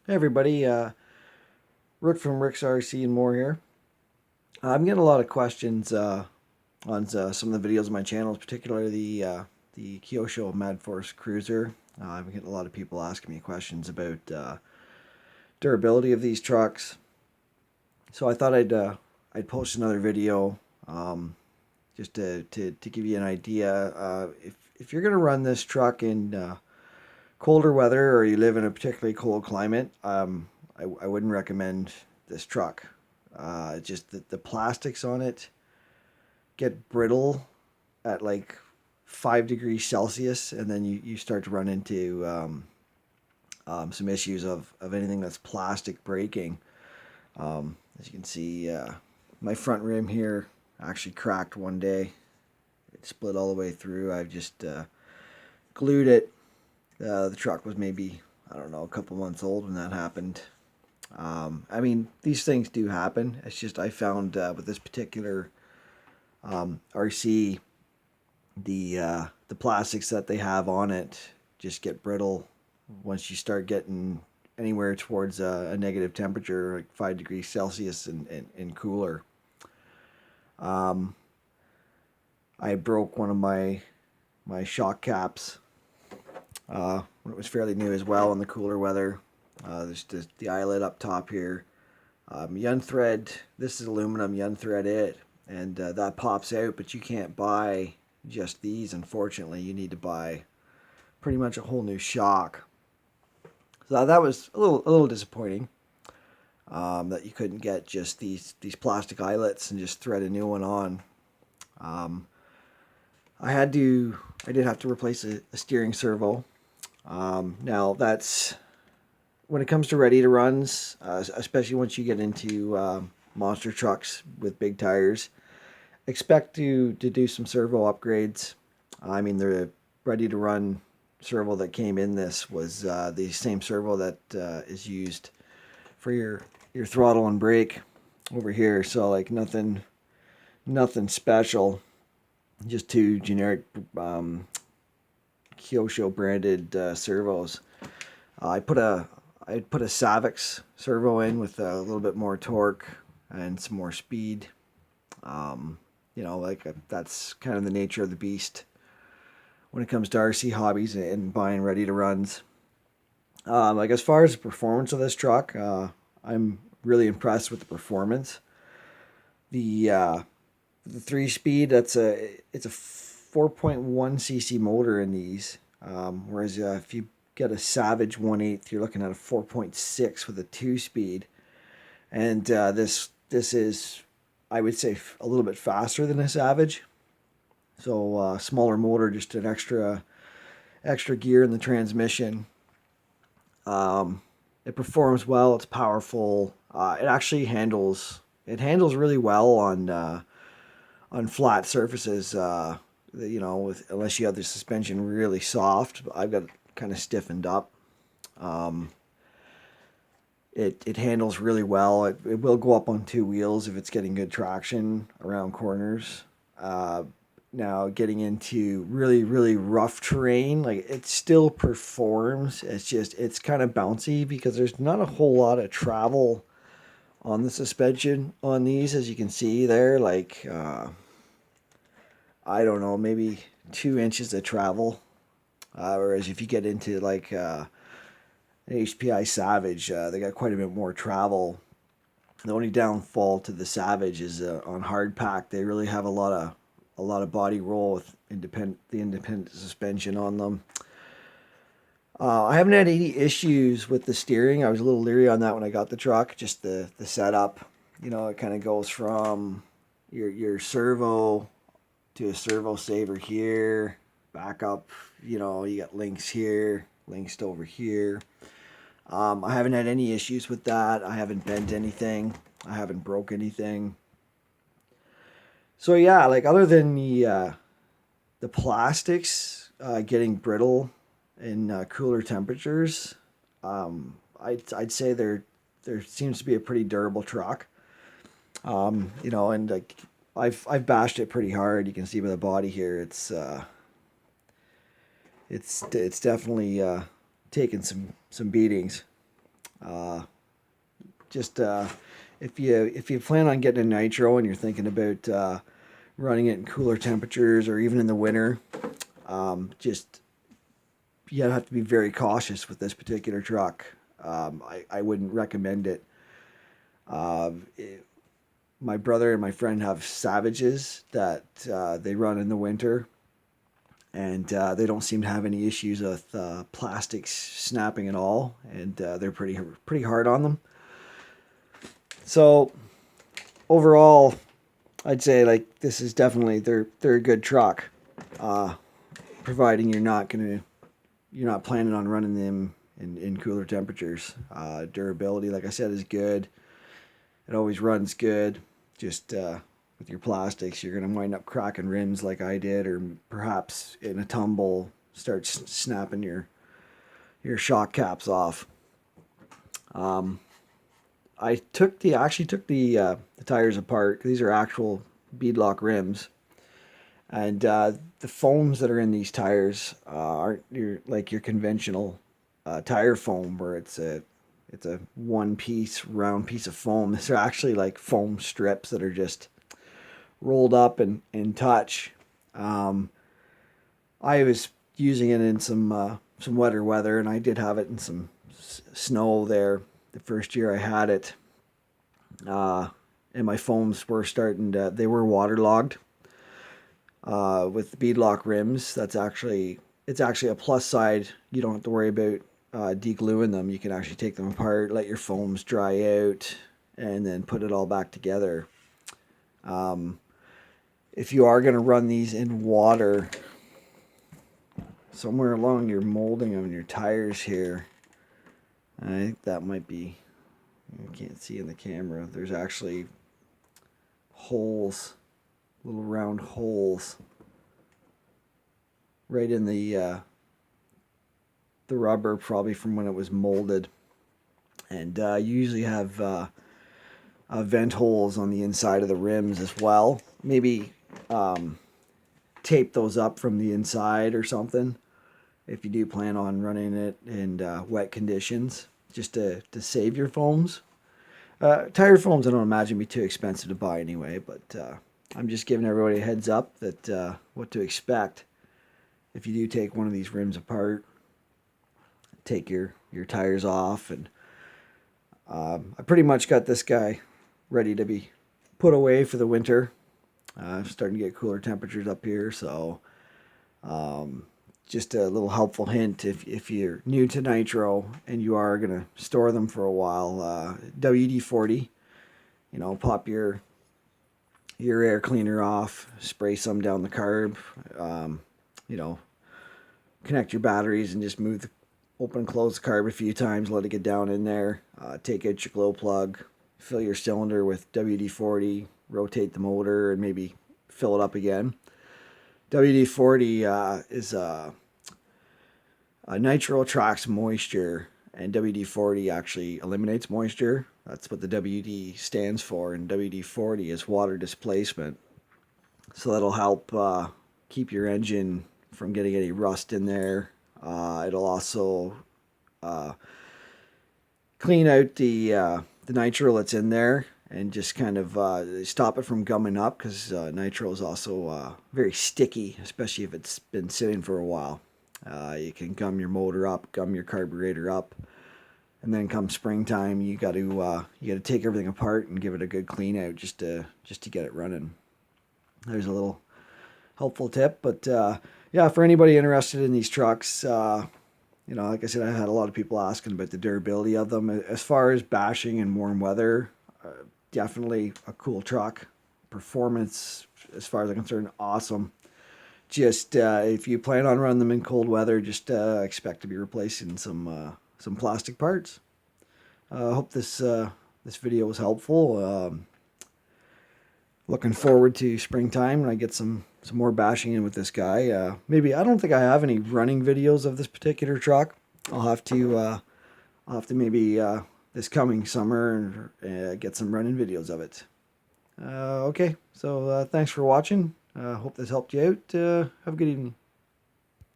Hey everybody, Rick from Rick's RC and more here. I'm getting a lot of questions on some of the videos on my channels, particularly the Kyosho Mad Force Cruiser. I'm getting a lot of people asking me questions about durability of these trucks. So I thought I'd post another video just to give you an idea. If you're going to run this truck in colder weather or you live in a particularly cold climate, I wouldn't recommend this truck. Just the plastics on it get brittle at like 5 degrees Celsius, and then you start to run into some issues of anything that's plastic breaking. As you can see, my front rim here actually cracked one day. It split all the way through. I've just glued it. The truck was maybe, I don't know, a couple months old when that happened. I mean, these things do happen. It's just I found with this particular RC, the plastics that they have on it just get brittle once you start getting anywhere towards a negative temperature, like 5 degrees Celsius and cooler. I broke one of my shock caps when it was fairly new as well in the cooler weather. There's just the eyelet up top here. You unthread, this is aluminum, you unthread it, and that pops out, but you can't buy just these, unfortunately. You need to buy pretty much a whole new shock. So that was a little disappointing, that you couldn't get just these plastic eyelets and just thread a new one on. I did have to replace a steering servo. Now that's, when it comes to ready to runs, especially once you get into monster trucks with big tires, expect to do some servo upgrades. I mean, the ready to run servo that came in this was the same servo that is used for your throttle and brake over here. So like nothing special, just two generic Kyosho branded servos. I put a Servos servo in with a little bit more torque and some more speed. You know, like that's kind of the nature of the beast when it comes to RC hobbies and buying ready to runs. Like as far as the performance of this truck, I'm really impressed with the performance. The 3-speed, it's a 4.1 cc motor in these, whereas if you get a Savage 1/8, you're looking at a 4.6 with a 2-speed, and this is, I would say, a little bit faster than a Savage. So smaller motor, just an extra gear in the transmission. It performs well. It's powerful. It actually handles really well on flat surfaces. You know, unless you have the suspension really soft. I've got it kind of stiffened up. It handles really well. It will go up on 2 wheels if it's getting good traction around corners. Now getting into really rough terrain, like it still performs. It's kind of bouncy because there's not a whole lot of travel on the suspension on these, as you can see there. Like I don't know, maybe 2 inches of travel. Whereas if you get into like an HPI Savage, they got quite a bit more travel. The only downfall to the Savage is on hard pack. They really have a lot of body roll with the independent suspension on them. I haven't had any issues with the steering. I was a little leery on that when I got the truck. Just the setup, you know, it kind of goes from your servo to a servo saver here, back up. You know, you got links here, links to over here. I haven't had any issues with that. I haven't bent anything. I haven't broke anything. So yeah, like other than the plastics getting brittle in cooler temperatures, I'd say there seems to be a pretty durable truck. You know, and like I've bashed it pretty hard. You can see by the body here, it's definitely taken some beatings. Just if you plan on getting a nitro and you're thinking about running it in cooler temperatures or even in the winter, just you have to be very cautious with this particular truck. I wouldn't recommend it. My brother and my friend have Savages that they run in the winter, and they don't seem to have any issues with plastics snapping at all, and they're pretty hard on them. So overall, I'd say like this is definitely they're a good truck, providing you're not planning on running them in cooler temperatures. Durability, like I said, is good. It always runs good. Just with your plastics, you're going to wind up cracking rims like I did, or perhaps in a tumble start snapping your shock caps off. I actually took the tires apart. These are actual beadlock rims, and the foams that are in these tires aren't your conventional tire foam, where it's a one piece round piece of foam. These are actually like foam strips that are just rolled up and touch. I was using it in some wetter weather, and I did have it in some snow there the first year I had it, and my foams were they were waterlogged. With the beadlock rims, it's actually a plus side. You don't have to worry about degluing them. You can actually take them apart, let your foams dry out, and then put it all back together. If you are going to run these in water, somewhere along your molding of your tires here, I think that might be, you can't see in the camera, there's actually holes, little round holes right in the rubber, probably from when it was molded. And you usually have vent holes on the inside of the rims as well. Maybe tape those up from the inside or something if you do plan on running it in wet conditions, just to save your foams. Tire foams I don't imagine be too expensive to buy anyway, but I'm just giving everybody a heads up that what to expect if you do take one of these rims apart, take your tires off. And I pretty much got this guy ready to be put away for the winter. Starting to get cooler temperatures up here, so just a little helpful hint if you're new to nitro and you are going to store them for a while, WD-40, pop your air cleaner off, spray some down the carb, connect your batteries and just open and close the carb a few times, let it get down in there, take out your glow plug, fill your cylinder with WD-40, rotate the motor, and maybe fill it up again. WD-40 is nitro attracts moisture, and WD-40 actually eliminates moisture. That's what the WD stands for, and WD-40 is water displacement. So that'll help keep your engine from getting any rust in there. It'll also clean out the nitro that's in there, and just kind of stop it from gumming up, because nitro is also very sticky, especially if it's been sitting for a while. You can gum your motor up, gum your carburetor up, and then come springtime, you got to take everything apart and give it a good clean out just to get it running. There's a little helpful tip, but yeah, for anybody interested in these trucks, like I said, I had a lot of people asking about the durability of them. As far as bashing in warm weather, definitely a cool truck. Performance, as far as I'm concerned, awesome. Just if you plan on running them in cold weather, just expect to be replacing some plastic parts. I hope this video was helpful. Looking forward to springtime when I get some more bashing in with this guy. Maybe, I don't think I have any running videos of this particular truck. I'll have to maybe this coming summer get some running videos of it. Okay, so thanks for watching. Hope this helped you out. Have a good evening.